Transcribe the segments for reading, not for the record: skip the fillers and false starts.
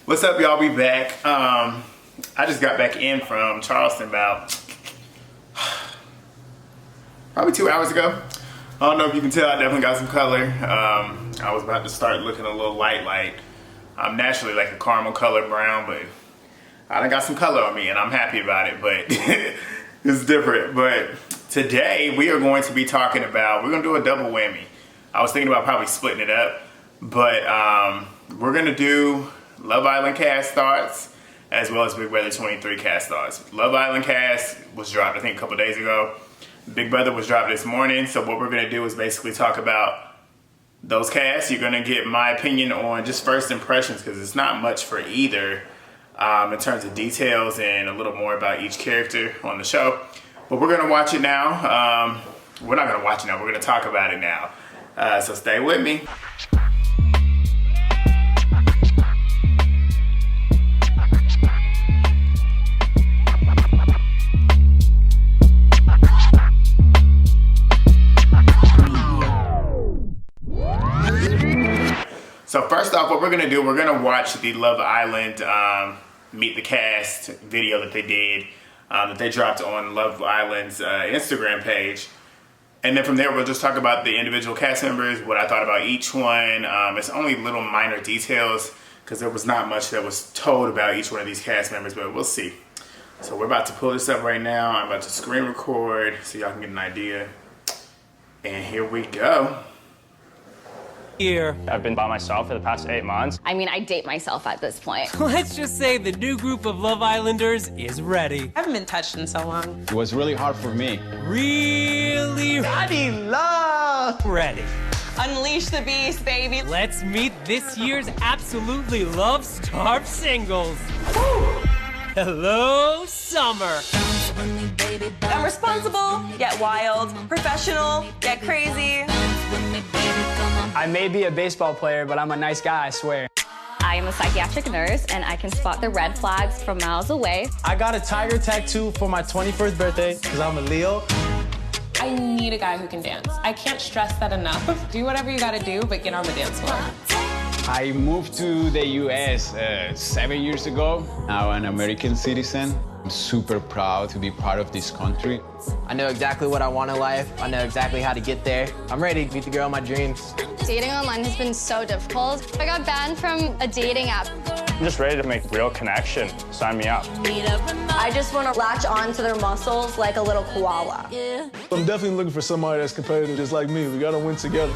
What's up, y'all? We back. I just got back in from Charleston about probably 2 hours ago. I don't know if you can tell, I definitely got some color. I was about to start looking a little light. I'm naturally like a caramel color brown, but I done got some color on me and I'm happy about it, but it's different. But today we are going to be talking about, we're gonna do a double whammy. I was thinking about probably splitting it up, but we're gonna do Love Island cast thoughts as well as Big Brother 23 cast thoughts. Love Island cast was dropped I think a couple days ago. Big Brother was dropped this morning, so what we're gonna do is basically talk about those casts. You're gonna get my opinion on just first impressions because it's not much for either in terms of details and a little more about each character on the show. But we're gonna watch it now. We're not gonna watch it now, we're gonna talk about it now. So stay with me. So first off, what we're gonna do, we're gonna watch the Love Island Meet the Cast video that they did, that they dropped on Love Island's Instagram page. And then from there, we'll just talk about the individual cast members, what I thought about each one. It's only little minor details because there was not much that was told about each one of these cast members, but we'll see. So we're about to pull this up right now. I'm about to screen record so y'all can get an idea. And here we go. Here. I've been by myself for the past 8 months. I mean, I date myself at this point. Let's just say the new group of Love Islanders is ready. I haven't been touched in so long. It was really hard for me. Really ready. Unleash the beast, baby. Let's meet this year's absolutely love-starved singles. Hello, Summer. I'm responsible, yet wild. Professional, yet crazy. I may be a baseball player, but I'm a nice guy, I swear. I am a psychiatric nurse, and I can spot the red flags from miles away. I got a tiger tattoo for my 21st birthday, because I'm a Leo. I need a guy who can dance. I can't stress that enough. Do whatever you gotta do, but get on the dance floor. I moved to the US 7 years ago. Now an American citizen. I'm super proud to be part of this country. I know exactly what I want in life. I know exactly how to get there. I'm ready to meet the girl of my dreams. Dating online has been so difficult. I got banned from a dating app. I'm just ready to make real connection. Sign me up. I just want to latch on to their muscles like a little koala. I'm definitely looking for somebody that's competitive just like me. We gotta win together.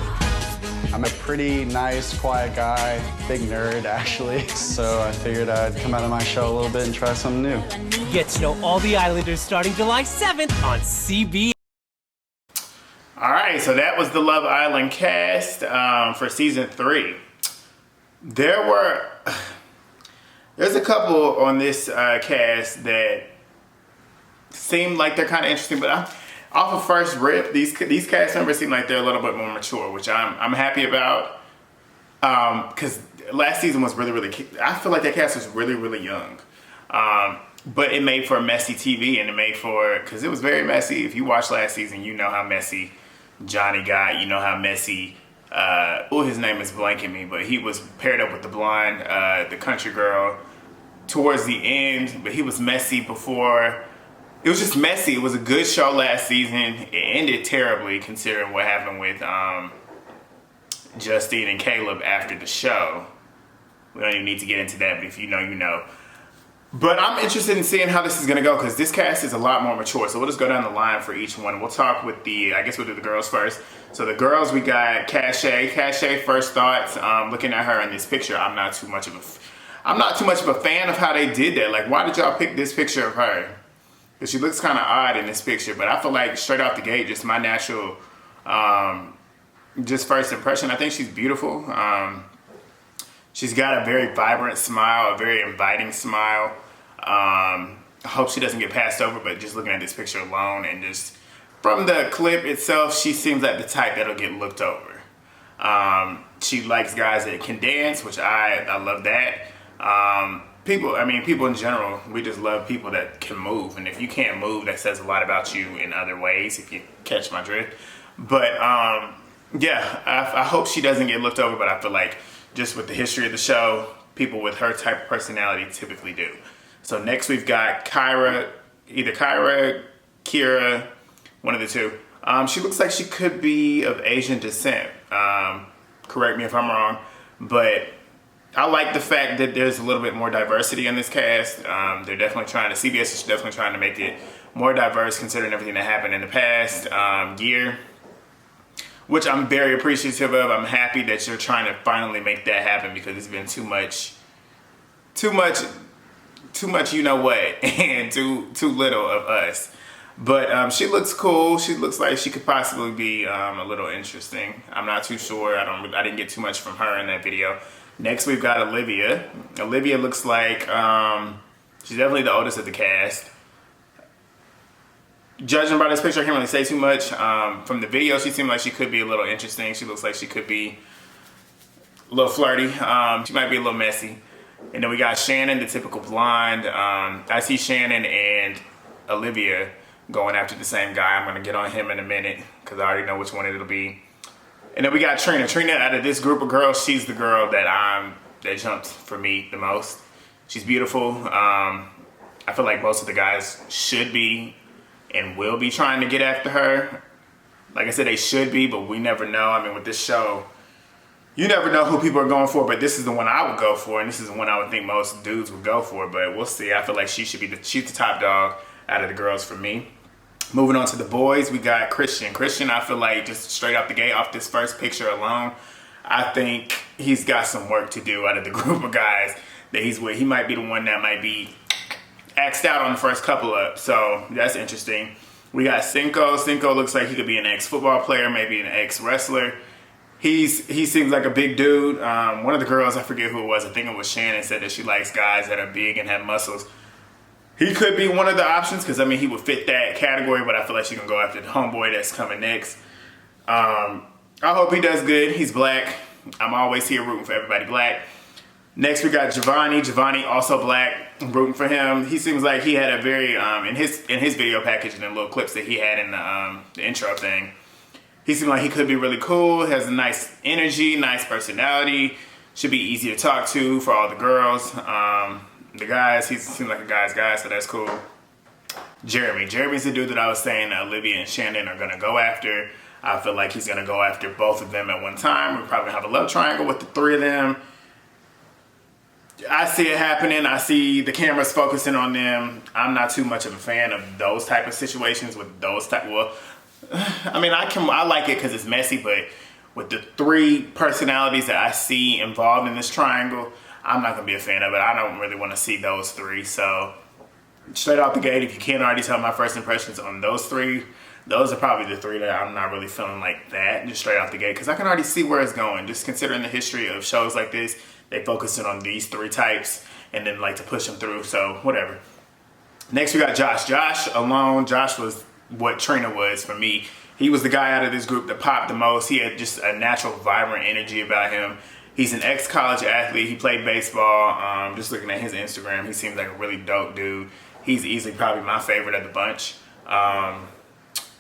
I'm a pretty nice, quiet guy, big nerd actually, so I figured I'd come out of my shell a little bit and try something new. Get to know all the Islanders starting July 7th on CBS. All right, so that was the Love Island cast for season 3. There's a couple on this cast that seem like they're kind of interesting, but off of first rip, these cast members seem like they're a little bit more mature, which I'm happy about. Because last season was really, I feel like that cast was really young. But it made for messy TV, and it made for, because it was very messy. If you watched last season, you know how messy Johnny got. You know how messy, his name is blanking me, but he was paired up with the blonde, the country girl towards the end, but he was messy before. It was just messy. It was a good show last season. It ended terribly considering what happened with Justine and Caleb after the show. We don't even need to get into that, but if you know, you know. But I'm interested in seeing how this is gonna go because this cast is a lot more mature. So we'll just go down the line for each one. We'll talk with I guess we'll do the girls first. So the girls, we got Cache. Cache, first thoughts, looking at her in this picture, I'm not too much of a fan of how they did that. Like, why did y'all pick this picture of her? Because she looks kind of odd in this picture, but I feel like straight off the gate, just my natural, just first impression, I think she's beautiful. She's got a very vibrant smile, a very inviting smile. I hope she doesn't get passed over, but just looking at this picture alone and just from the clip itself, she seems like the type that'll get looked over. She likes guys that can dance, which I love that. People in general, we just love people that can move. And if you can't move, that says a lot about you in other ways, if you catch my drift. But yeah, I hope she doesn't get looked over, but I feel like just with the history of the show, people with her type of personality typically do. So next we've got Kyra, either Kyra, Kira, one of the two. She looks like she could be of Asian descent. Correct me if I'm wrong, but I like the fact that there's a little bit more diversity in this cast. They're definitely trying to, CBS is definitely trying to make it more diverse considering everything that happened in the past year, which I'm very appreciative of. I'm happy that you're trying to finally make that happen because it's been too much, you know what, and too little of us. But she looks cool. She looks like she could possibly be a little interesting. I'm not too sure. I didn't get too much from her in that video. Next we've got Olivia. Olivia looks like she's definitely the oldest of the cast. Judging by this picture, I can't really say too much. From the video, she seemed like she could be a little interesting. She looks like she could be a little flirty. She might be a little messy. And then we got Shannon, the typical blonde. I see Shannon and Olivia going after the same guy. I'm gonna get on him in a minute because I already know which one it'll be. And then we got Trina. Trina, out of this group of girls, she's the girl that jumped for me the most. She's beautiful. I feel like most of the guys should be and will be trying to get after her. Like I said, they should be, but we never know. I mean, with this show, you never know who people are going for, but this is the one I would go for, and this is the one I would think most dudes would go for, but we'll see. I feel like she's the top dog out of the girls for me. Moving on to the boys, we got Christian. Christian, I feel like just straight off the gate, off this first picture alone, I think he's got some work to do out of the group of guys that he's with. He might be the one that might be axed out on the first couple up, so that's interesting. We got Cinco. Cinco looks like he could be an ex-football player, maybe an ex-wrestler. He seems like a big dude. One of the girls, I forget who it was, I think it was Shannon, said that she likes guys that are big and have muscles. He could be one of the options because, I mean, he would fit that category, but I feel like she's going to go after the homeboy that's coming next. I hope he does good. He's black. I'm always here rooting for everybody black. Next, we got Giovanni. Giovanni, also black. I'm rooting for him. He seems like he had a very, in his video package and the little clips that he had in the intro thing, he seemed like he could be really cool, has a nice energy, nice personality, should be easy to talk to for all the girls. The guys, he seems like a guy's guy, so that's cool. Jeremy. Jeremy's the dude that I was saying Olivia and Shannon are going to go after. I feel like he's going to go after both of them at one time. We're probably going to have a love triangle with the three of them. I see it happening. I see the cameras focusing on them. I'm not too much of a fan of those type of situations with those type. Well, I mean, I like it because it's messy, but with the three personalities that I see involved in this triangle, I'm not going to be a fan of it. I don't really want to see those three. So straight off the gate, if you can't already tell my first impressions on those three, those are probably the three that I'm not really feeling like that, just straight off the gate, because I can already see where it's going. Just considering the history of shows like this, they focus in on these three types and then like to push them through, so whatever. Next, we got Josh. Josh alone, Josh was what Trina was for me. He was the guy out of this group that popped the most. He had just a natural, vibrant energy about him. He's an ex-college athlete. He played baseball. Just looking at his Instagram, he seems like a really dope dude. He's easily probably my favorite of the bunch.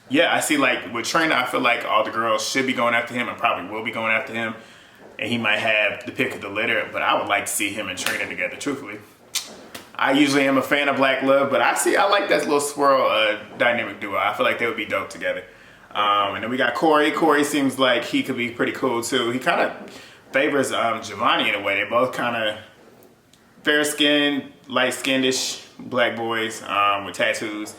Yeah, I see like with Trina, I feel like all the girls should be going after him and probably will be going after him. And he might have the pick of the litter, but I would like to see him and Trina together, truthfully. I usually am a fan of Black Love, but I like that little swirl dynamic duo. I feel like they would be dope together. And then we got Corey. Corey seems like he could be pretty cool too. He kind of favors Giovanni in a way. They both kind of fair-skinned, light-skinned-ish black boys with tattoos.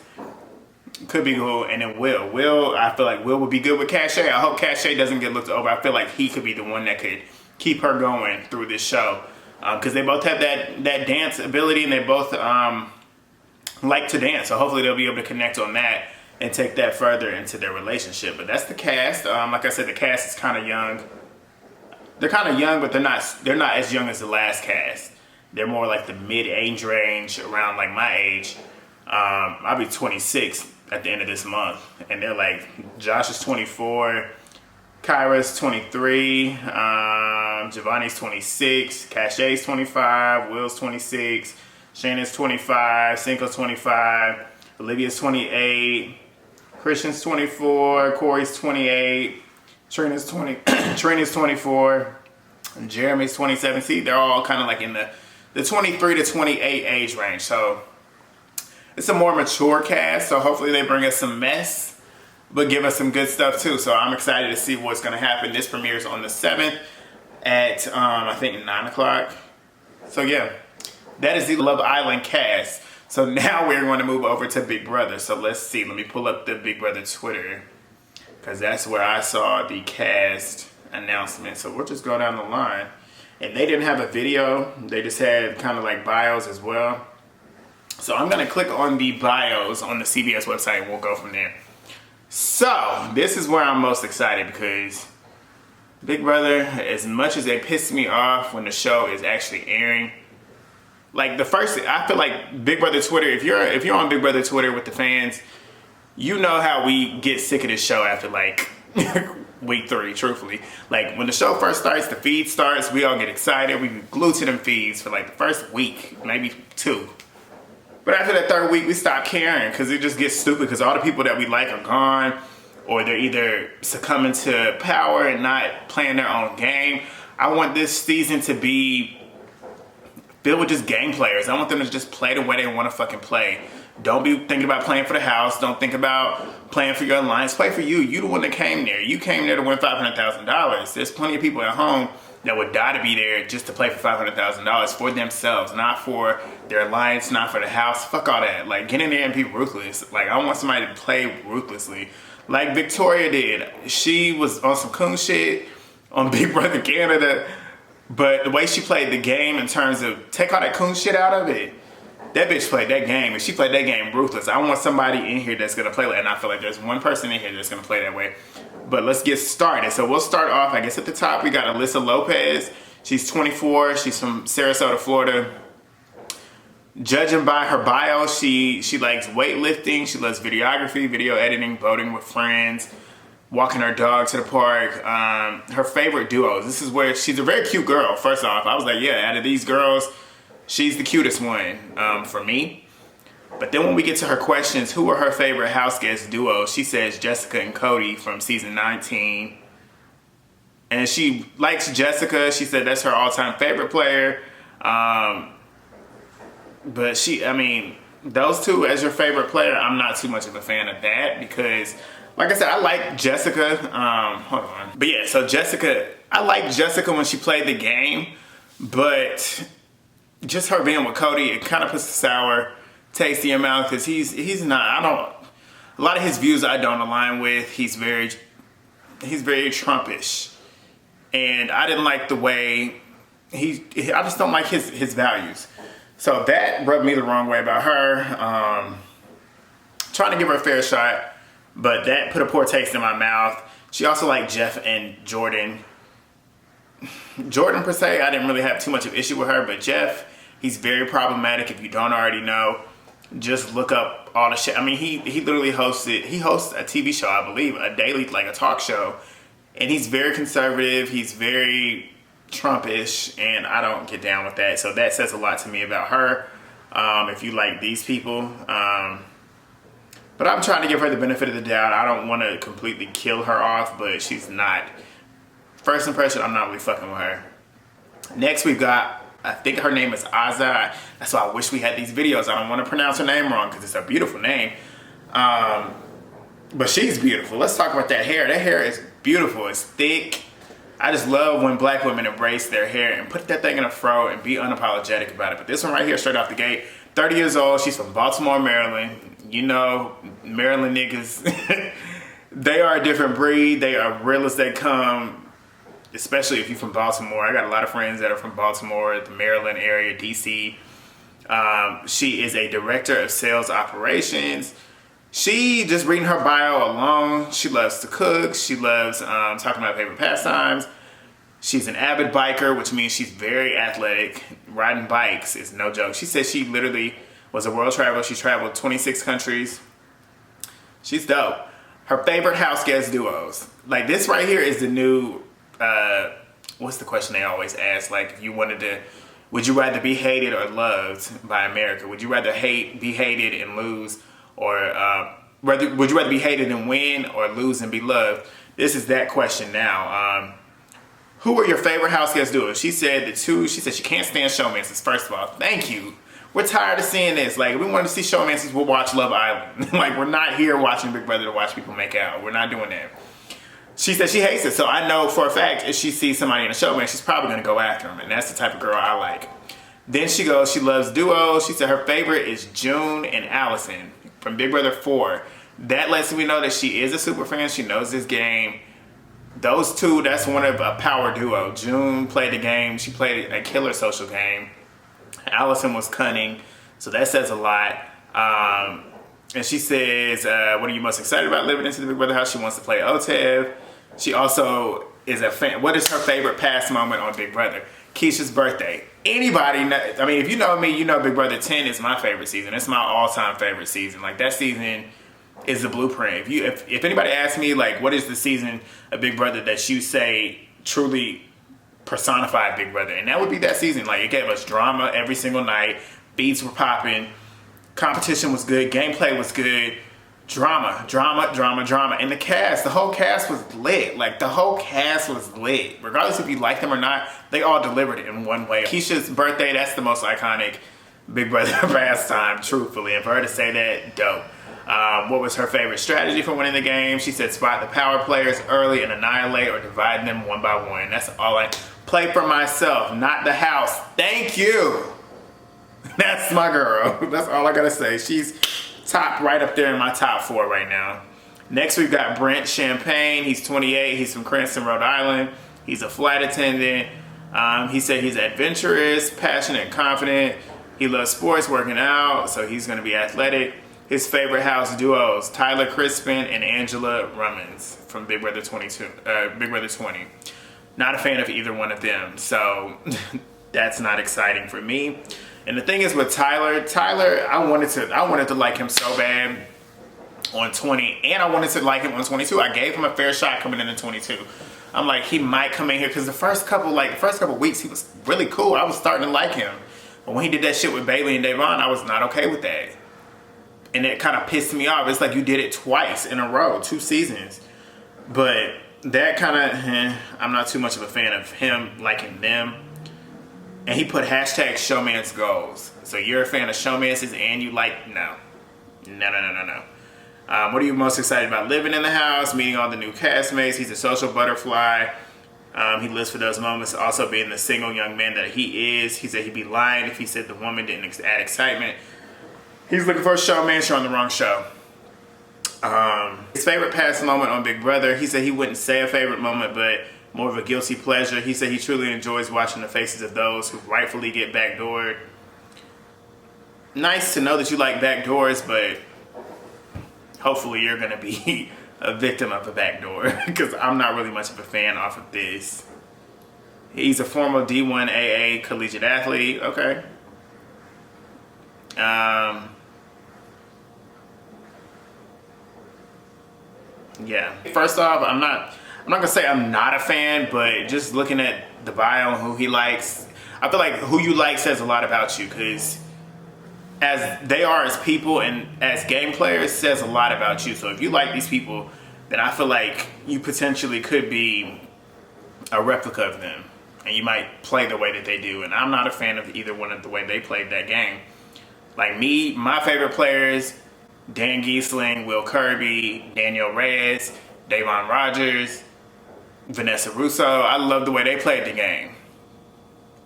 Could be cool. And then Will, I feel like Will would be good with Cachet. I hope Cachet doesn't get looked over. I feel like he could be the one that could keep her going through this show. Because they both have that dance ability and they both like to dance. So hopefully they'll be able to connect on that and take that further into their relationship. But that's the cast. Like I said, the cast is kind of young. They're kind of young, but they're not as young as the last cast. They're more like the mid-age range, around like my age. I'll be 26 at the end of this month. And they're like, Josh is 24, Kyra's 23, Giovanni's 26, Cachet's 25, Will's 26, Shannon's 25, Cinco's 25, Olivia's 28, Christian's 24, Corey's 28, Trina's 24, Jeremy's 27. See, they're all kind of like in the 23 to 28 age range. So it's a more mature cast. So hopefully they bring us some mess, but give us some good stuff too. So I'm excited to see what's going to happen. This premieres on the 7th at, I think, 9 o'clock. So yeah, that is the Love Island cast. So now we're going to move over to Big Brother. So let's see. Let me pull up the Big Brother Twitter, because that's where I saw the cast announcement. So we'll just go down the line. And they didn't have a video. They just had kind of like bios as well. So I'm going to click on the bios on the CBS website and we'll go from there. So this is where I'm most excited, because Big Brother, as much as they piss me off when the show is actually airing, like the first, I feel like Big Brother Twitter, if you're on Big Brother Twitter with the fans, you know how we get sick of this show after like week 3, truthfully. Like when the show first starts, the feed starts, we all get excited. We glue to them feeds for like the first week, maybe 2. But after that 3rd week, we stop caring, because it just gets stupid, because all the people that we like are gone, or they're either succumbing to power and not playing their own game. I want this season to be filled with just game players. I want them to just play the way they want to fucking play. Don't be thinking about playing for the house. Don't think about playing for your alliance. Play for you. You the one that came there. You came there to win $500,000. There's plenty of people at home that would die to be there just to play for $500,000 for themselves, not for their alliance, not for the house. Fuck all that. Like, get in there and be ruthless. Like, I want somebody to play ruthlessly. Like Victoria did. She was on some coon shit on Big Brother Canada, but the way she played the game in terms of take all that coon shit out of it, that bitch played that game, and she played that game ruthless. I want somebody in here that's gonna play like that, and I feel like there's one person in here that's gonna play that way. But let's get started. So we'll start off, I guess at the top, we got Alyssa Lopez. She's 24, she's from Sarasota, Florida. Judging by her bio, she likes weightlifting, she loves videography, video editing, boating with friends, walking her dog to the park. Her favorite duos, this is where she's a very cute girl, first off. I was like, yeah, out of these girls, she's the cutest one for me. But then when we get to her questions, who are her favorite house guest duos? She says Jessica and Cody from season 19. And she likes Jessica. She said that's her all-time favorite player. But those two as your favorite player, I'm not too much of a fan of that, because like I said, I like Jessica. Hold on. But yeah, so Jessica, I like Jessica when she played the game, but just her being with Cody, it kind of puts a sour taste in your mouth, because he's not, a lot of his views I don't align with. He's very Trumpish, and I didn't like the way I just don't like his values. So that rubbed me the wrong way about her. Trying to give her a fair shot, but that put a poor taste in my mouth. She also liked Jeff and Jordan. Jordan per se, I didn't really have too much of an issue with her, but Jeff, he's very problematic. If you don't already know, just look up all the shit. I mean, he literally hosts a TV show, I believe, a daily, like a talk show, and he's very conservative. He's very Trumpish, and I don't get down with that. So that says a lot to me about her. If you like these people, but I'm trying to give her the benefit of the doubt. I don't want to completely kill her off, but she's not. First impression, I'm not really fucking with her. Next, we've got, I think her name is Azad. That's why I wish we had these videos. I don't want to pronounce her name wrong, because it's a beautiful name. But she's beautiful. Let's talk about that hair. That hair is beautiful. It's thick. I just love when black women embrace their hair and put that thing in a fro and be unapologetic about it. But this one right here, straight off the gate, 30 years old. She's from Baltimore, Maryland. You know, Maryland niggas, they are a different breed. They are real as they come, especially if you're from Baltimore. I got a lot of friends that are from Baltimore, the Maryland area, DC. She is a director of sales operations. She, just reading her bio alone, she loves to cook. She loves talking about favorite pastimes. She's an avid biker, which means she's very athletic. Riding bikes is no joke. She said she literally was a world traveler. She traveled 26 countries. She's dope. Her favorite house guest duos. Like, this right here is the new, what's the question they always ask? Like, if you wanted to, would you rather be hated or loved by America? Would you rather be hated and lose? Or would you rather be hated and win, or lose and be loved? This is that question now. Who are your favorite house guest duos? She said she said she can't stand showmances, first of all. Thank you. We're tired of seeing this. Like, if we want to see showmances, we'll watch Love Island. Like, we're not here watching Big Brother to watch people make out. We're not doing that. She said she hates it, so I know for a fact if she sees somebody in a showman, she's probably going to go after him, and that's the type of girl I like. Then she goes, she loves duos. She said her favorite is June and Allison from Big Brother 4. That lets me know that she is a super fan. She knows this game. Those two, that's one of a power duo. June played the game. She played a killer social game. Allison was cunning, so that says a lot. And she says, what are you most excited about living into the Big Brother house? She wants to play OTEV. She also is a fan. What is her favorite past moment on Big Brother? Keisha's birthday. Anybody, I mean, if you know me, you know Big Brother 10 is my favorite season. It's my all-time favorite season. Like, that season is the blueprint. If anybody asks me, like, what is the season of Big Brother that you say truly personified Big Brother? And that would be that season. Like, it gave us drama every single night. Beats were popping. Competition was good. Gameplay was good. Drama. And the cast, the whole cast was lit. Like, the whole cast was lit. Regardless if you like them or not, they all delivered it in one way. Keisha's birthday, that's the most iconic Big Brother pastime, truthfully. And for her to say that, dope. What was her favorite strategy for winning the game? She said spot the power players early and annihilate or divide them one by one. That's all I play for myself, not the house. Thank you. That's my girl. That's all I gotta say. She's top, right up there in my top 4 right now. Next we've got Brent Champagne. He's 28. He's from Cranston, Rhode Island. He's a flight attendant. He said he's adventurous, passionate, and confident. He loves sports, working out, so he's gonna be athletic. His favorite house duos, Tyler Crispin and Angela Rummins from Big Brother 20. Not a fan of either one of them, so that's not exciting for me. And the thing is with Tyler, I wanted to like him so bad on 20, and I wanted to like him on 22. I gave him a fair shot coming into 22. I'm like, he might come in here because the first couple weeks he was really cool. I was starting to like him, but when he did that shit with Bailey and Davon, I was not okay with that. And it kind of pissed me off. It's like you did it twice in a row, 2 seasons. But that kind of, I'm not too much of a fan of him liking them. And he put hashtag showmance goals. So you're a fan of showmances and you like, no. What are you most excited about? Living in the house, meeting all the new castmates. He's a social butterfly. He lives for those moments. Also being the single young man that he is. He said he'd be lying if he said the woman didn't add excitement. He's looking for a showman. You're on the wrong show. His favorite past moment on Big Brother. He said he wouldn't say a favorite moment, but more of a guilty pleasure. He said he truly enjoys watching the faces of those who rightfully get backdoored. Nice to know that you like backdoors, but hopefully you're going to be a victim of a backdoor because I'm not really much of a fan off of this. He's a former D1 AA collegiate athlete. Okay. Yeah. First off, I'm not gonna say I'm not a fan, but just looking at the bio and who he likes, I feel like who you like says a lot about you, because as they are as people and as game players says a lot about you. So if you like these people, then I feel like you potentially could be a replica of them, and you might play the way that they do. And I'm not a fan of either one of the way they played that game. Like me, my favorite players, Dan Giesling, Will Kirby, Daniel Reyes, Davon Rogers, Vanessa Russo. I love the way they played the game.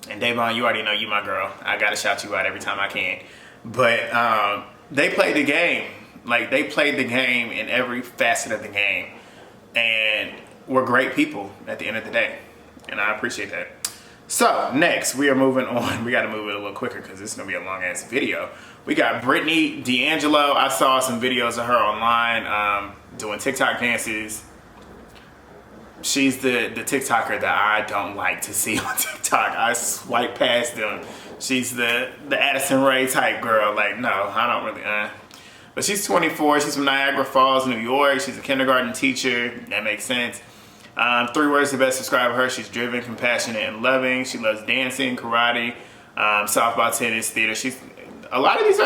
And Davon, you already know you my girl. I gotta shout you out every time I can. But they played the game. Like, they played the game in every facet of the game. And we're great people at the end of the day. And I appreciate that. So, next, we are moving on. We gotta move it a little quicker because this is gonna be a long-ass video. We got Brittany D'Angelo. I saw some videos of her online doing TikTok dances. She's the TikToker that I don't like to see on TikTok. I swipe past them. She's the Addison Rae type girl. Like, no, I don't really, But she's 24. She's from Niagara Falls, New York. She's a kindergarten teacher. That makes sense. 3 words to best describe her. She's driven, compassionate, and loving. She loves dancing, karate, softball, tennis, theater. A lot of these are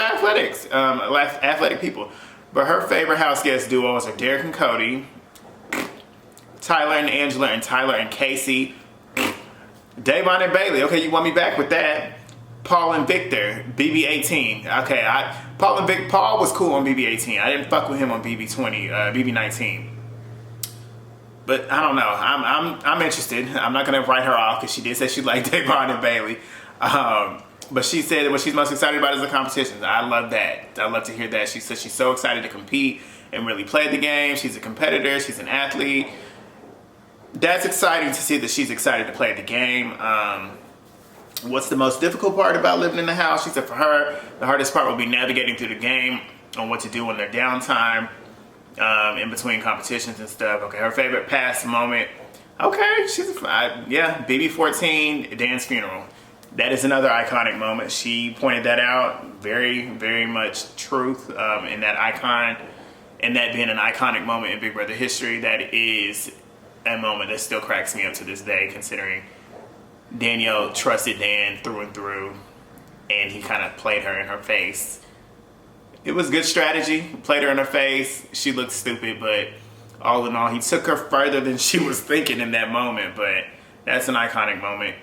athletic people. But her favorite house guest duos are Derek and Cody, Tyler and Angela, and Tyler and Casey. Davon and Bailey. Okay, you want me back with that. Paul and Victor, BB18. Okay, Paul was cool on BB18. I didn't fuck with him on BB20, BB19. But I don't know. I'm interested. I'm not gonna write her off because she did say she liked Davon and Bailey. But she said that what she's most excited about is the competitions. I love that. I love to hear that. She said she's so excited to compete and really play the game. She's a competitor. She's an athlete. That's exciting to see that she's excited to play the game. What's the most difficult part about living in the house? She said for her, the hardest part will be navigating through the game on what to do in their downtime, in between competitions and stuff. Okay, her favorite past moment. Okay, yeah, BB14, Dan's funeral. That is another iconic moment. She pointed that out. Very, very much truth in that icon, and that being an iconic moment in Big Brother history. That is a moment that still cracks me up to this day, considering Danielle trusted Dan through and through, and he kind of played her in her face. It was good strategy. Played her in her face. She looked stupid, but all in all, he took her further than she was thinking in that moment. But that's an iconic moment.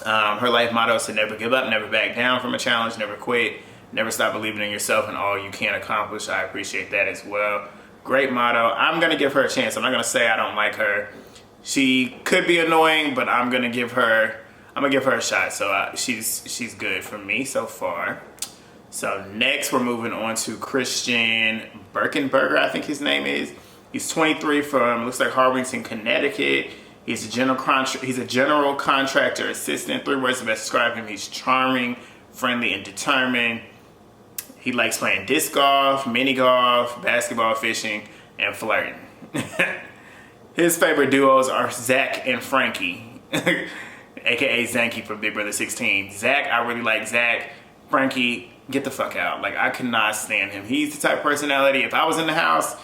Her life motto is to never give up, never back down from a challenge, never quit, never stop believing in yourself and all you can accomplish. I appreciate that as well. Great motto. I'm going to give her a chance. I'm not going to say I don't like her. She could be annoying, but I'm going to give her a shot. So she's good for me so far. So next we're moving on to Christian Birkenberger, I think his name is. He's 23 from, looks like Harwington, Connecticut. He's a general contractor assistant. 3 words to best describe him. He's charming, friendly, and determined. He likes playing disc golf, mini golf, basketball, fishing, and flirting. His favorite duos are Zach and Frankie, aka Zanky from Big Brother 16. Zach, I really like Zach. Frankie, get the fuck out. Like, I cannot stand him. He's the type of personality, if I was in the house,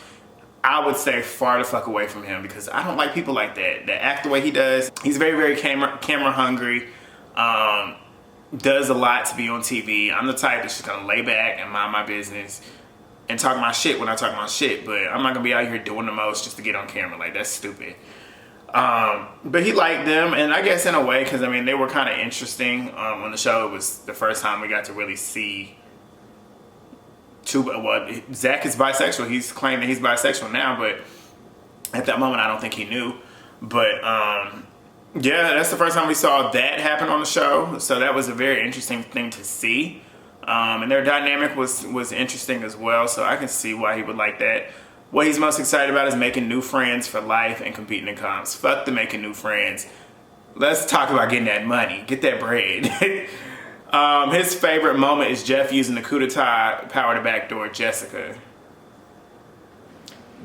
I would stay far the fuck away from him because I don't like people like that act the way he does. He's very, very camera hungry. Does a lot to be on TV. I'm the type that's just gonna lay back and mind my business and talk my shit when I talk my shit, but I'm not gonna be out here doing the most just to get on camera. Like, that's stupid. But he liked them, and I guess in a way, because I mean, they were kind of interesting on the show. It was the first time we got to really see Zach is bisexual. He's claimed that he's bisexual now, but at that moment, I don't think he knew. But yeah, that's the first time we saw that happen on the show. So that was a very interesting thing to see. And their dynamic was interesting as well. So I can see why he would like that. What he's most excited about is making new friends for life and competing in comps. Fuck the making new friends. Let's talk about getting that money. Get that bread. His favorite moment is Jeff using the coup d'etat power to backdoor Jessica.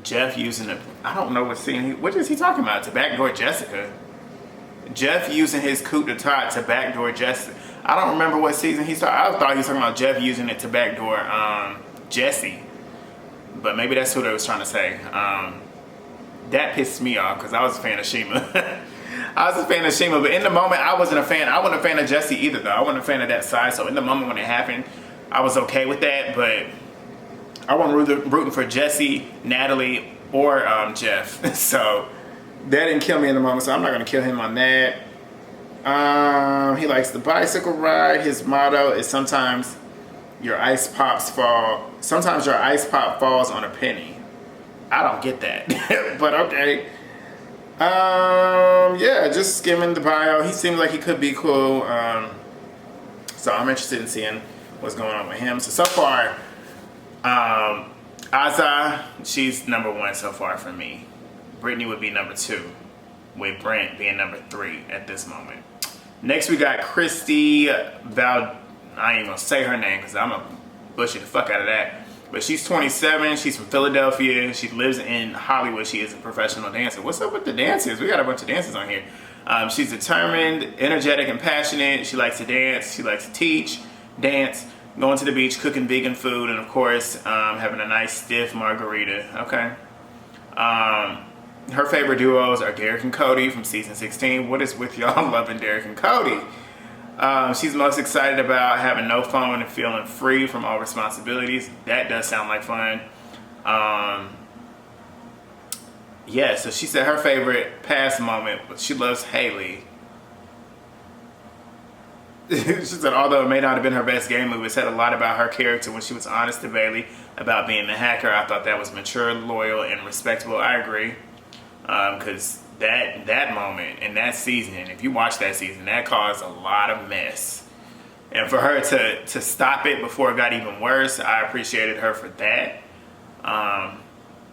Jeff using the, I don't know what scene, what is he talking about? To backdoor Jessica? Jeff using his coup d'etat to backdoor Jessica. I don't remember what season he started. I thought he was talking about Jeff using it to backdoor Jesse. But maybe that's what I was trying to say. That pissed me off because I was a fan of Shima. I was a fan of Shima, but in the moment, I wasn't a fan. I wasn't a fan of Jesse either, though. I wasn't a fan of that side. So in the moment when it happened, I was okay with that. But I wasn't rooting for Jesse, Natalie, or Jeff. So that didn't kill me in the moment. So I'm not going to kill him on that. He likes the bicycle ride. His motto is sometimes your ice pop falls on a penny. I don't get that, but okay. Yeah, just skimming the bio. He seems like he could be cool. So I'm interested in seeing what's going on with him. So far, Azah, she's number 1 so far for me. Brittany would be number 2, with Brent being number 3 at this moment. Next, we got Christy Val. I ain't gonna say her name because I'm gonna butcher the fuck out of that. But she's 27. She's from Philadelphia. She lives in Hollywood. She is a professional dancer. What's up with the dancers? We got a bunch of dancers on here. She's determined, energetic, and passionate. She likes to dance. She likes to teach, dance, going to the beach, cooking vegan food, and of course, having a nice stiff margarita. Okay. Her favorite duos are Derek and Cody from season 16. What is with y'all loving Derek and Cody? She's most excited about having no phone and feeling free from all responsibilities. That does sound like fun. Yeah, so she said her favorite past moment, she loves Haley. She said, although it may not have been her best game move, it said a lot about her character when she was honest to Bailey about being the hacker. I thought that was mature, loyal, and respectable. I agree. Because that moment in that season, if you watch that season, that caused a lot of mess. And for her to stop it before it got even worse, I appreciated her for that.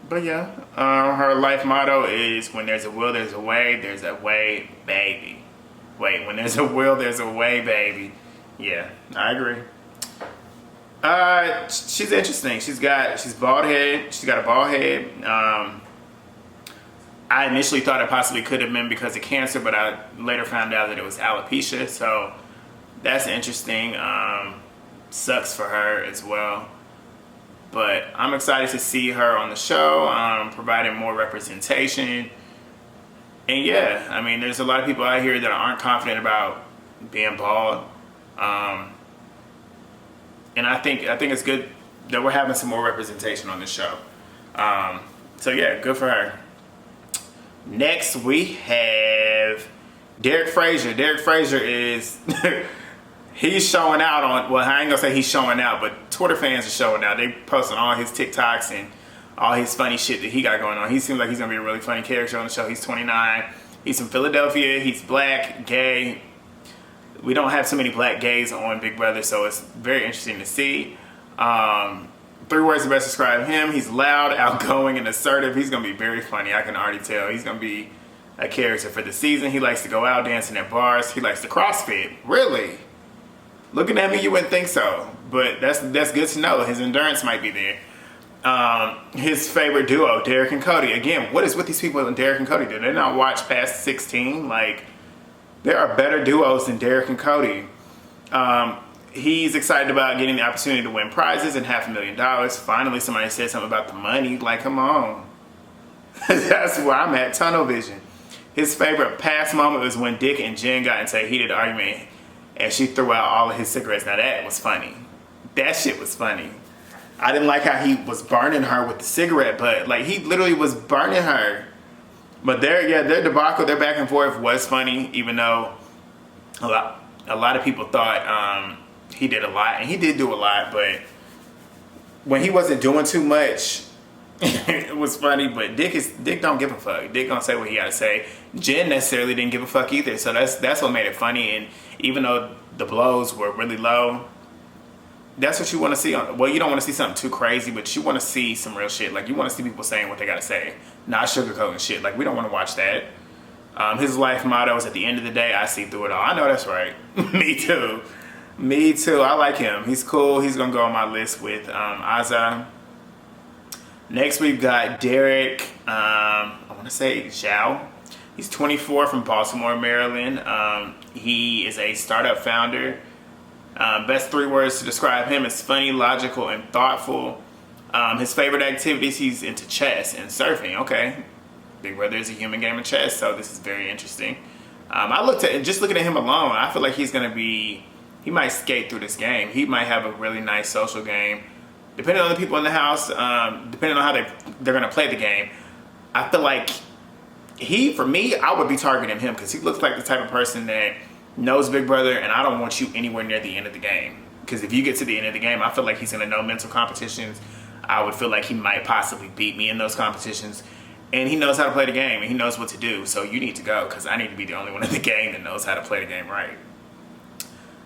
But yeah, her life motto is, when there's a will, there's a way. There's a way, baby. Wait, when there's a will, there's a way, baby. Yeah, I agree. She's interesting. She's bald head. She's got a bald head. I initially thought it possibly could have been because of cancer, but I later found out that it was alopecia. So that's interesting. Sucks for her as well. But I'm excited to see her on the show, providing more representation. And yeah, I mean, there's a lot of people out here that aren't confident about being bald. And I think it's good that we're having some more representation on this show. So yeah, good for her. Next we have Derek Frazier. Derek Frazier is he's showing out on, well, I ain't gonna say he's showing out, but Twitter fans are showing out. They posting all his TikToks and all his funny shit that he got going on. He seems like he's gonna be a really funny character on the show. He's 29. He's from Philadelphia. He's black, gay. We don't have so many black gays on Big Brother, so it's very interesting to see. 3 words to best describe him: he's loud, outgoing, and assertive. He's gonna be very funny. I can already tell. He's gonna be a character for the season. He likes to go out dancing at bars. He likes to CrossFit. Really? Looking at me, you wouldn't think so, but that's good to know. His endurance might be there. His favorite duo, Derek and Cody. Again, what is with these people and Derek and Cody? Do they not watch past 16? Like, there are better duos than Derek and Cody. He's excited about getting the opportunity to win prizes and $500,000. Finally, somebody said something about the money. Like, come on. That's where I'm at. Tunnel vision. His favorite past moment was when Dick and Jen got into a heated argument and she threw out all of his cigarettes. Now that was funny. That shit was funny. I didn't like how he was burning her with the cigarette butt. Like, he literally was burning her. But their debacle, their back and forth was funny, even though a lot of people thought he did a lot. And he did do a lot, but when he wasn't doing too much, it was funny. But Dick don't give a fuck. Dick gonna say what he gotta say. Jen necessarily didn't give a fuck either. So that's what made it funny. And even though the blows were really low, that's what you want to see. Well, you don't want to see something too crazy, but you want to see some real shit. Like, you want to see people saying what they gotta say, not sugarcoating shit. Like, we don't want to watch that. His life motto is, at the end of the day, I see through it all. I know that's right. Me too. Me too. I like him. He's cool. He's gonna go on my list with Azza. Next, we've got Derek. I want to say Zhao. He's 24 from Baltimore, Maryland. He is a startup founder. Best 3 words to describe him is funny, logical, and thoughtful. His favorite activities, he's into chess and surfing. Okay, Big Brother is a human game of chess, so this is very interesting. Just looking at him alone, I feel like he's gonna be, he might skate through this game. He might have a really nice social game. Depending on the people in the house, depending on how they're gonna play the game, I feel like for me, I would be targeting him because he looks like the type of person that knows Big Brother, and I don't want you anywhere near the end of the game. Because if you get to the end of the game, I feel like he's gonna know mental competitions. I would feel like he might possibly beat me in those competitions. And he knows how to play the game, and he knows what to do. So you need to go, because I need to be the only one in the game that knows how to play the game right.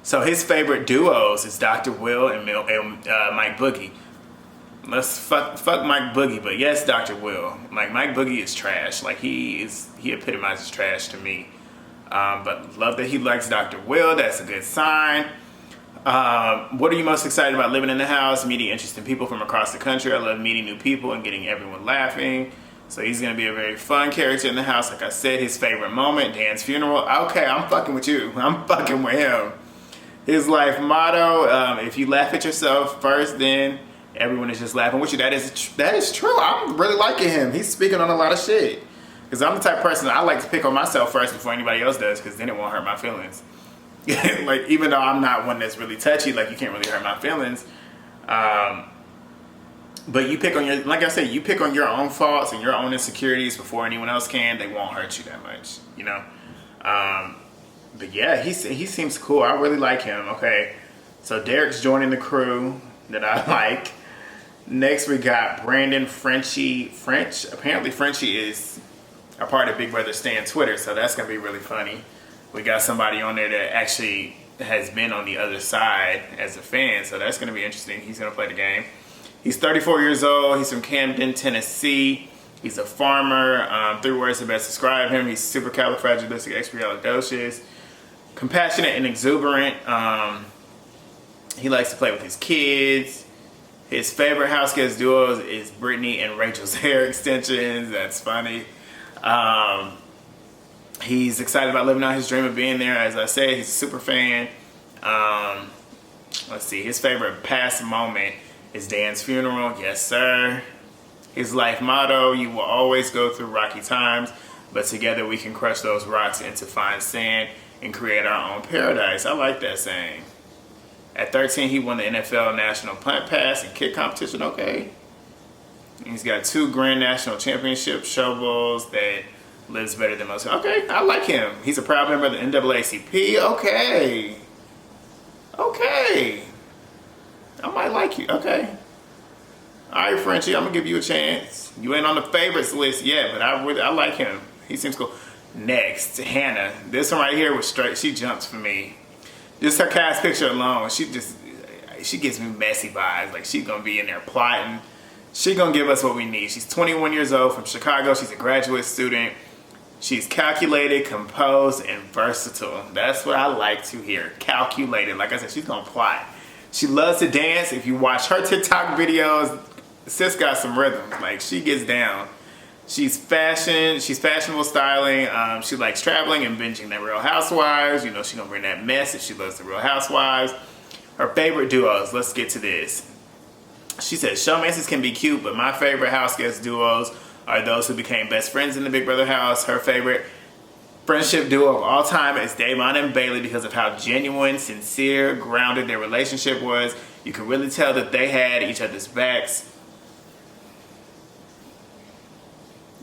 So his favorite duos is Dr. Will and Mike Boogie. Let's fuck Mike Boogie, but yes, Dr. Will. Like, Mike Boogie is trash. Like, he epitomizes trash to me. But love that he likes Dr. Will. That's a good sign. What are you most excited about living in the house? Meeting interesting people from across the country. I love meeting new people and getting everyone laughing. So he's going to be a very fun character in the house. Like I said, his favorite moment, Dan's funeral. Okay, I'm fucking with you. I'm fucking with him. His life motto, if you laugh at yourself first, then everyone is just laughing with you. That is true. I'm really liking him. He's speaking on a lot of shit. Because I'm the type of person that I like to pick on myself first before anybody else does, because then it won't hurt my feelings. Like, even though I'm not one that's really touchy, like, you can't really hurt my feelings. But you pick on like I said, you pick on your own faults and your own insecurities before anyone else can. They won't hurt you that much, you know? But yeah, he seems cool. I really like him. Okay, so Derek's joining the crew that I like. Next we got Brandon French. Apparently Frenchie is a part of Big Brother Stan Twitter, so that's gonna be really funny. We got somebody on there that actually has been on the other side as a fan, so that's gonna be interesting. He's gonna play the game. He's 34 years old. He's from Camden, Tennessee. He's a farmer. 3 words to best describe him. He's supercalifragilisticexpialidocious, compassionate and exuberant. He likes to play with his kids. His favorite house guest duos is Brittany and Rachel's hair extensions. That's funny. He's excited about living out his dream of being there. As I said, he's a super fan. Let's see. His favorite past moment is Dan's funeral. Yes, sir. His life motto: you will always go through rocky times, but together we can crush those rocks into fine sand and create our own paradise. I like that saying. At 13, he won the NFL National Punt Pass and Kick Competition. Okay. He's got 2 Grand National Championship Show Bowls that lives better than most. Okay, I like him. He's a proud member of the NAACP. Okay. Okay. I might like you. Okay. All right, Frenchie, I'm going to give you a chance. You ain't on the favorites list yet, but I like him. He seems cool. Next, Hannah. This one right here was straight. She jumps for me. Just her cast picture alone, she gives me messy vibes. Like, she's gonna be in there plotting. She's gonna give us what we need. She's 21 years old, from Chicago. She's a graduate student. She's calculated, composed, and versatile. That's what I like to hear. Calculated. Like I said, she's gonna plot. She loves to dance. If you watch her TikTok videos, sis got some rhythm. Like, she gets down. She's fashionable styling. She likes traveling and binging the Real Housewives. You know, she's gonna bring that message. She loves the Real Housewives. Her favorite duos, let's get to this. She says, showmances can be cute, but my favorite house guest duos are those who became best friends in the Big Brother house. Her favorite friendship duo of all time is Davon and Bailey because of how genuine, sincere, grounded their relationship was. You can really tell that they had each other's backs.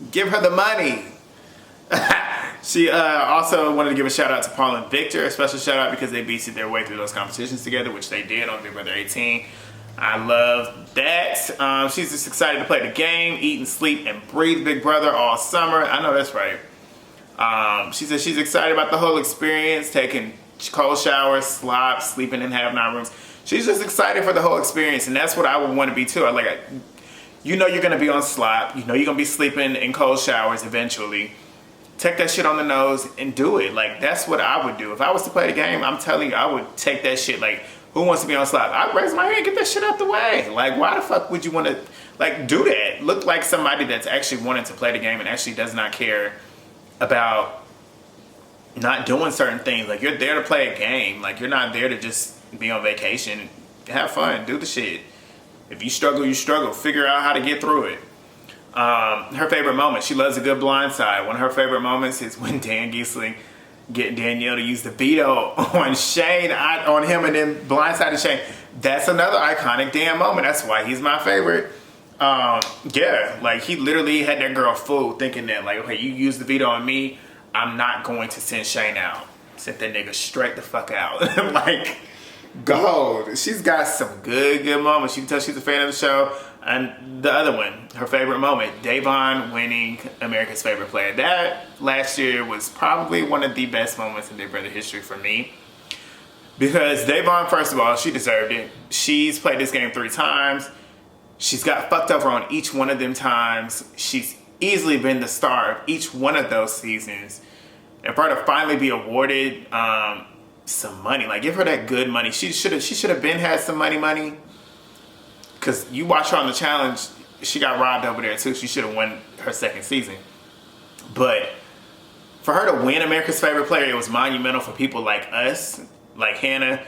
Give her the money. She also wanted to give a shout out to Paul and Victor, a special shout out because they beasted their way through those competitions together, which they did on Big Brother 18. I love that. She's just excited to play the game, eat and sleep and breathe Big Brother all summer. I know that's right. She says she's excited about the whole experience, taking cold showers, slops, sleeping in have-not rooms. She's just excited for the whole experience, and that's what I would want to be too. You know you're going to be on slop. You know you're going to be sleeping in cold showers eventually. Take that shit on the nose and do it. Like, that's what I would do. If I was to play the game, I'm telling you, I would take that shit. Like, who wants to be on slop? I'd raise my hand, get that shit out the way. Like, why the fuck would you want to, like, do that? Look like somebody that's actually wanting to play the game and actually does not care about not doing certain things. Like, you're there to play a game. Like, you're not there to just be on vacation. Have fun. Do the shit. If you struggle, you struggle. Figure out how to get through it. Her favorite moment. She loves a good blindside. One of her favorite moments is when Dan Giesling get Danielle to use the veto on Shane, on him, and then blindsided Shane. That's another iconic Dan moment. That's why he's my favorite. Yeah, like, he literally had that girl fooled, thinking that, like, okay, you use the veto on me, I'm not going to send Shane out. Sent that nigga straight the fuck out. Like, gold. She's got some good moments. You can tell she's a fan of the show. And the other one, her favorite moment, Davon winning America's Favorite Player. That last year was probably one of the best moments in Big Brother history for me. Because Davon, first of all, she deserved it. She's played this game 3 times. She's got fucked over on each one of them times. She's easily been the star of each one of those seasons. And for her to finally be awarded some money, like, give her that good money. She should have been had some money. Cause you watch her on the challenge, she got robbed over there too. She should have won her second season. But for her to win America's Favorite Player, it was monumental for people like us, like Hannah,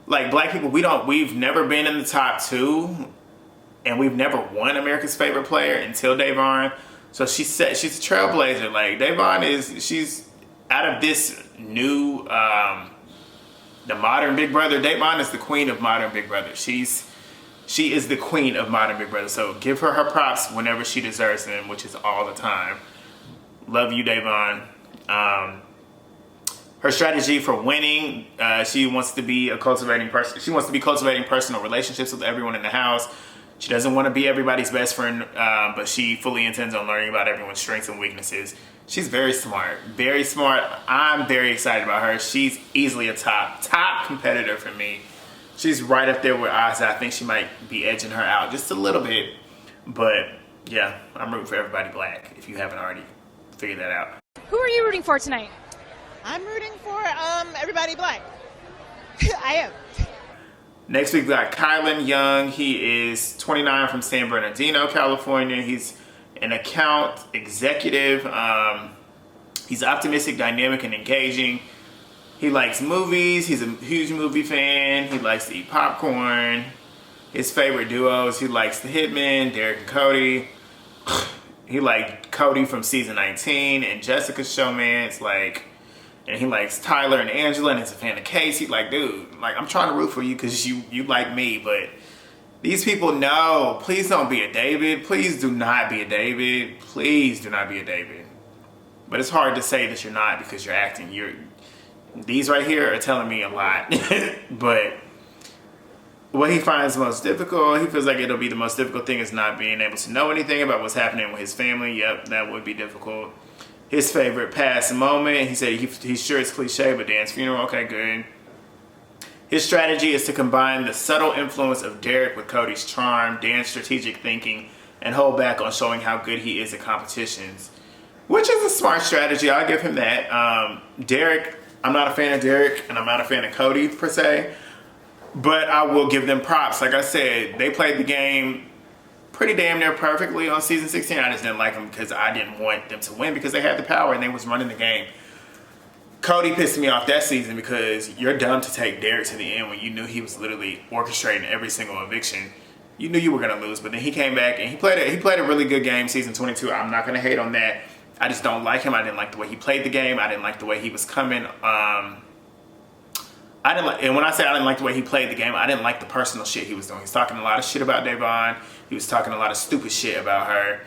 like black people. We've never been in the top 2, and we've never won America's Favorite Player until Davon. So she's a trailblazer. Like, Davon she's out of this new, the modern Big Brother. Davon is the queen of modern Big Brother. She is the queen of modern Big Brother. So give her her props whenever she deserves them, which is all the time. Love you, Davon. Her strategy for winning, she wants to be a cultivating person. She wants to be cultivating personal relationships with everyone in the house. She doesn't want to be everybody's best friend, but she fully intends on learning about everyone's strengths and weaknesses. She's very smart, very smart. I'm very excited about her. She's easily a top competitor for me. She's right up there with Asa. I think she might be edging her out just a little bit. But yeah, I'm rooting for everybody black, if you haven't already figured that out. Who are you rooting for tonight? I'm rooting for everybody black. I am. Next we've got Kylan Young. He is 29 from San Bernardino, California. He's an account executive. He's optimistic, dynamic, and engaging. He likes movies. He's a huge movie fan. He likes to eat popcorn. His favorite duos, he likes the Hitmen, Derek and Cody. He liked Cody from season 19 and Jessica's showmance. And he likes Tyler and Angela, and he's a fan of Casey. Dude, I'm trying to root for you because you like me, but these people know. Please don't be a David. Please do not be a David. Please do not be a David. But it's hard to say that you're not because you're acting. These right here are telling me a lot. But what he finds most difficult, he feels like it'll be the most difficult thing is not being able to know anything about what's happening with his family. Yep, that would be difficult. His favorite past moment, he said he's sure it's cliche, but Dan's funeral, okay, good. His strategy is to combine the subtle influence of Derek with Cody's charm, Dan's strategic thinking, and hold back on showing how good he is at competitions. Which is a smart strategy, I'll give him that. Derek, I'm not a fan of Derek, and I'm not a fan of Cody, per se. But I will give them props. Like I said, they played the game pretty damn near perfectly on season 16. I just didn't like them because I didn't want them to win because they had the power and they was running the game. Cody pissed me off that season because you're dumb to take Derek to the end when you knew he was literally orchestrating every single eviction. You knew you were going to lose, but then he came back and he played a really good game season 22. I'm not going to hate on that. I just don't like him. I didn't like the way he played the game. I didn't like the way he was coming. And when I say I didn't like the way he played the game, I didn't like the personal shit he was doing. He's talking a lot of shit about Devon. He was talking a lot of stupid shit about her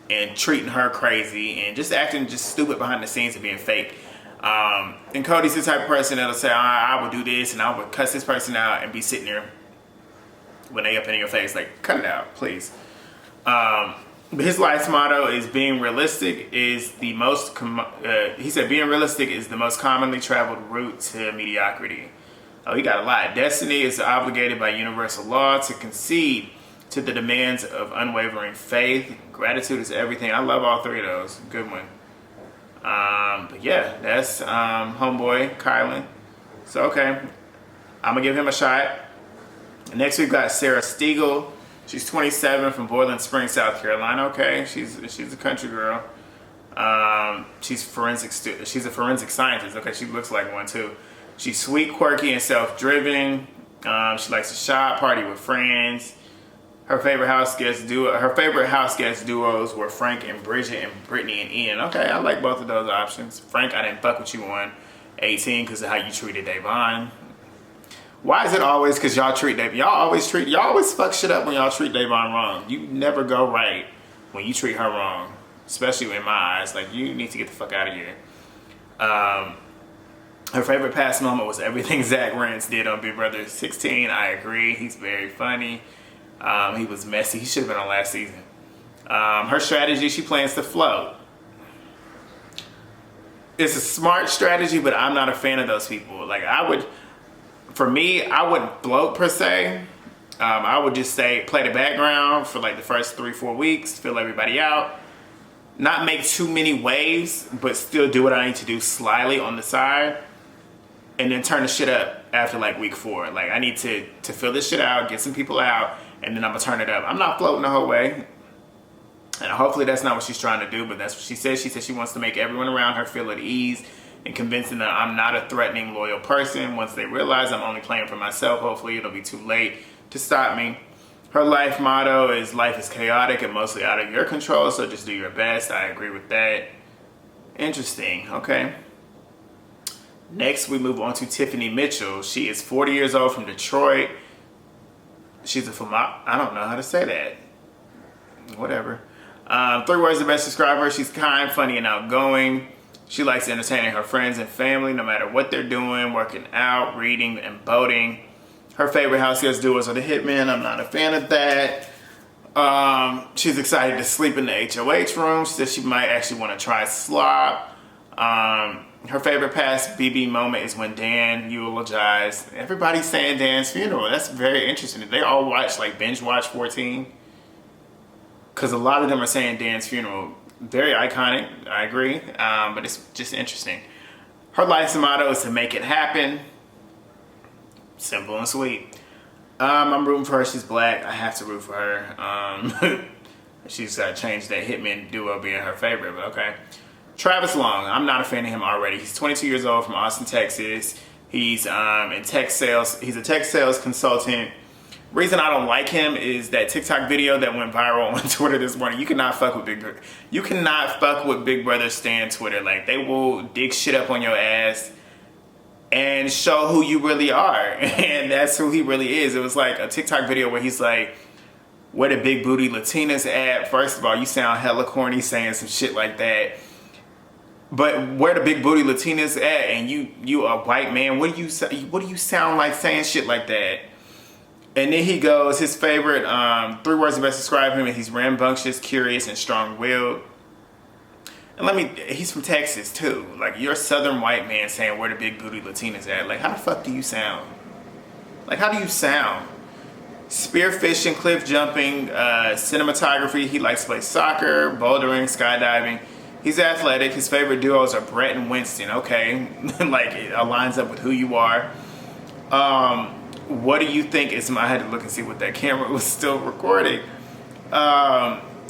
and treating her crazy and just acting just stupid behind the scenes and being fake. And Cody's the type of person that'll say, I will do this and I will cuss this person out and be sitting there when they up in your face, like, cut it out, please. But his life's motto is being realistic is the most, he said being realistic is the most commonly traveled route to mediocrity. Oh, he got a lot. Destiny is obligated by universal law to concede to the demands of unwavering faith. Gratitude is everything. I love all three of those. Good one. But yeah, that's homeboy Kylan. So okay, I'm gonna give him a shot. Next we've got Sarah Stiegel. She's 27 from Boiling Springs, South Carolina. Okay, she's a country girl. She's a forensic scientist. Okay, she looks like one too. She's sweet, quirky, and self-driven. She likes to shop, party with friends. Her favorite house guest duos were Frank and Bridget and Brittany and Ian. Okay, I like both of those options. Frank, I didn't fuck with you on 18 because of how you treated Davon. Why is it always because y'all treat Davon? Y'all always fuck shit up when y'all treat Davon wrong. You never go right when you treat her wrong, especially in my eyes. Like, you need to get the fuck out of here. Her favorite past moment was everything Zach Rance did on Big Brother 16. I agree. He's very funny. He was messy. He should have been on last season. Her strategy, she plans to float. It's a smart strategy, but I'm not a fan of those people. Like, for me, I wouldn't float per se. I would just play the background for like the first 3-4 weeks, fill everybody out. Not make too many waves, but still do what I need to do slyly on the side. And then turn the shit up after like week 4. Like, I need to fill this shit out, get some people out, and then I'm gonna turn it up. I'm not floating the whole way. And hopefully that's not what she's trying to do, but that's what she says. She said she wants to make everyone around her feel at ease and convincing them I'm not a threatening, loyal person. Once they realize I'm only playing for myself, hopefully it'll be too late to stop me. Her life motto is life is chaotic and mostly out of your control, so just do your best. I agree with that. Interesting, okay. Next, we move on to Tiffany Mitchell. She is 40 years old from Detroit. She's I don't know how to say that. Whatever. 3 words to best describe her. She's kind, funny, and outgoing. She likes entertaining her friends and family no matter what they're doing, working out, reading, and boating. Her favorite house guest duos are the Hitmen. I'm not a fan of that. She's excited to sleep in the HOH room. She says she might actually want to try slop. Her favorite past BB moment is when Dan eulogized. Everybody's saying Dan's funeral. That's very interesting. They all watch, like binge watch 14. Because a lot of them are saying Dan's funeral. Very iconic, I agree. But it's just interesting. Her life's motto is to make it happen. Simple and sweet. I'm rooting for her. She's black. I have to root for her. She's changed that Hitman duo being her favorite, but okay. Travis Long. I'm not a fan of him already. He's 22 years old from Austin, Texas. He's in tech sales. He's a tech sales consultant. Reason I don't like him is that TikTok video that went viral on Twitter this morning. You cannot fuck with Big Brother. You cannot fuck with Big Brother stan Twitter. Like, they will dig shit up on your ass and show who you really are. And that's who he really is. It was like a TikTok video where he's like, where the big booty Latinas at? First of all, you sound hella corny saying some shit like that. But where the big booty Latinas at? And you a white man. What do you sound like saying shit like that? And then he goes, his favorite 3 words to best describe him is he's rambunctious, curious, and strong-willed. And he's from Texas too. Like, you're a southern white man saying where the big booty Latinas at. Like, how the fuck do you sound? Like, how do you sound? Spearfishing, cliff jumping, cinematography. He likes to play soccer, bouldering, skydiving. He's athletic. His favorite duos are Brett and Winston. Okay, like, it aligns up with who you are. What do you think is, I had to look and see what that camera was still recording.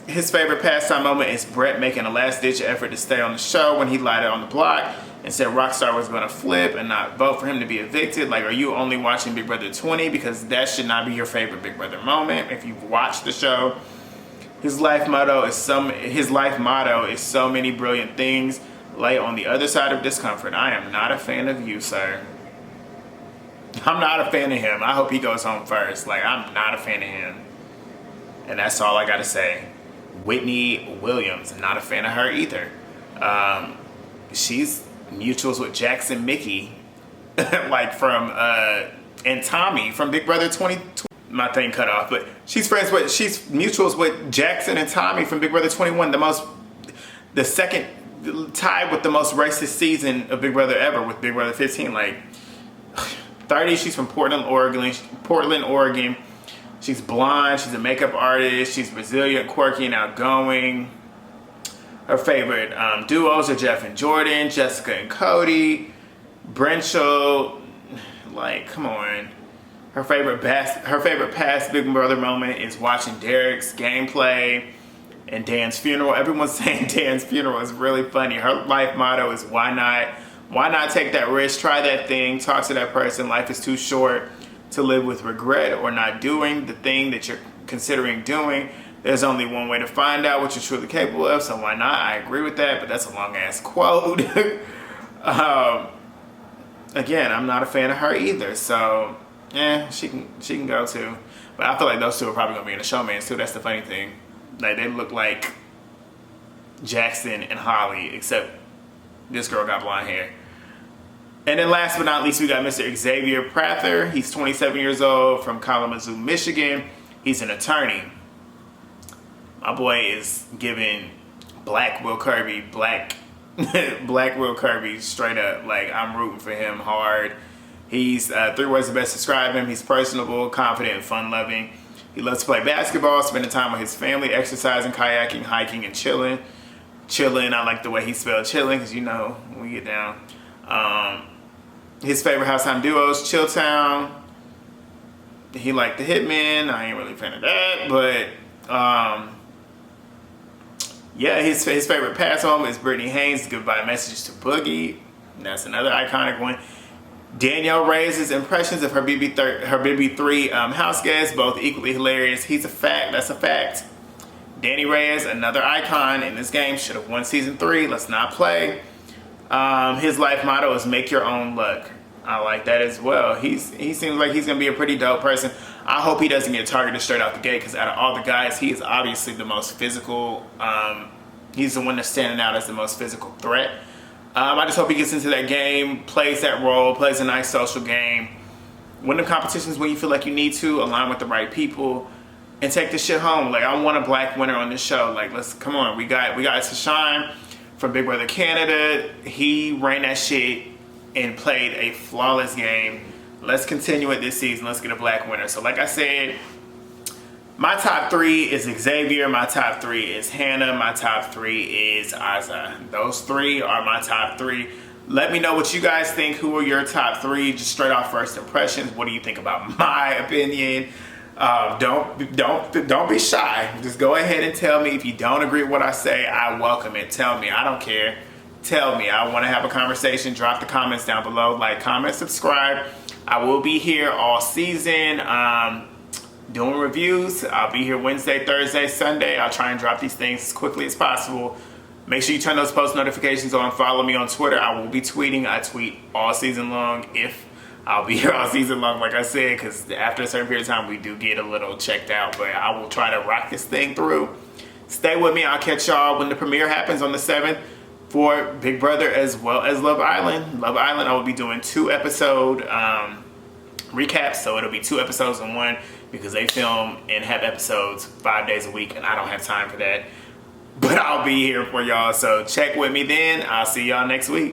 His favorite pastime moment is Brett making a last-ditch effort to stay on the show when he lied on the block and said Rockstar was going to flip and not vote for him to be evicted. Like, are you only watching Big Brother 20? Because that should not be your favorite Big Brother moment if you've watched the show. His life motto is so many brilliant things lay on the other side of discomfort. I am not a fan of you, sir. I'm not a fan of him. I hope he goes home first. Like, I'm not a fan of him. And that's all I got to say. Whitney Williams, not a fan of her either. She's mutuals with Jackson Mickey, like from, and Tommy from Big Brother 20. My thing cut off, but she's mutuals with Jackson and Tommy from Big Brother 21. The second tied with the most racist season of Big Brother ever with Big Brother 15. Like, 30, she's from Portland, Oregon. She's blonde, she's a makeup artist, she's resilient, quirky, and outgoing. Her favorite duos are Jeff and Jordan, Jessica and Cody, Brencho. Like, come on. Her favorite past Big Brother moment is watching Derek's gameplay and Dan's funeral. Everyone's saying Dan's funeral is really funny. Her life motto is why not? Why not take that risk? Try that thing. Talk to that person. Life is too short to live with regret or not doing the thing that you're considering doing. There's only one way to find out what you're truly capable of, so why not? I agree with that, but that's a long-ass quote. Again, I'm not a fan of her either, so she can go too. But I feel like those two are probably gonna be in the showmans too. That's the funny thing. Like, they look like Jackson and Holly, except this girl got blonde hair. And then last but not least, we got Mr. Xavier Prather. He's 27 years old from Kalamazoo, Michigan. He's an attorney. My boy is giving black Will Kirby, black Will Kirby straight up. Like, I'm rooting for him hard. He's 3 words to best describe him. He's personable, confident, and fun-loving. He loves to play basketball, spending time with his family, exercising, kayaking, hiking, and chilling. Chilling, I like the way he spelled chilling, because you know, when we get down. His favorite halftime duos, Chilltown. He liked the Hitmen. I ain't really a fan of that, but yeah, his favorite pass moment is Brittany Haynes' goodbye message to Boogie. That's another iconic one. Danielle Reyes' impressions of her BB3 house guests, both equally hilarious. He's a fact. That's a fact. Danny Reyes, another icon in this game, should have won season 3. Let's not play. His life motto is make your own luck. I like that as well. He seems like he's gonna be a pretty dope person. I hope he doesn't get targeted straight out the gate, because out of all the guys, he is obviously the most physical. He's the one that's standing out as the most physical threat. I just hope he gets into that game, plays that role, plays a nice social game. Win the competitions when you feel like you need to, align with the right people, and take this shit home. Like, I want a black winner on this show. Like, come on. We got Tashawn from Big Brother Canada. He ran that shit and played a flawless game. Let's continue it this season. Let's get a black winner. So like I said, my top 3 is Xavier. My top 3 is Hannah. My top 3 is Aza. Those 3 are my top 3. Let me know what you guys think. Who are your top 3? Just straight off first impressions. What do you think about my opinion? Don't be shy. Just go ahead and tell me. If you don't agree with what I say, I welcome it. Tell me. I don't care. Tell me. I want to have a conversation. Drop the comments down below. Like, comment, subscribe. I will be here all season doing reviews. I'll be here Wednesday, Thursday, Sunday. I'll try and drop these things as quickly as possible. Make sure you turn those post notifications on. Follow me on Twitter. I will be tweeting. I tweet all season long. If I'll be here all season long, like I said, because after a certain period of time, we do get a little checked out. But I will try to rock this thing through. Stay with me. I'll catch y'all when the premiere happens on the 7th for Big Brother as well as Love Island. Love Island, I will be doing 2 episode recaps. So it'll be 2 episodes in one because they film and have episodes 5 days a week, and I don't have time for that. But I'll be here for y'all. So check with me then. I'll see y'all next week.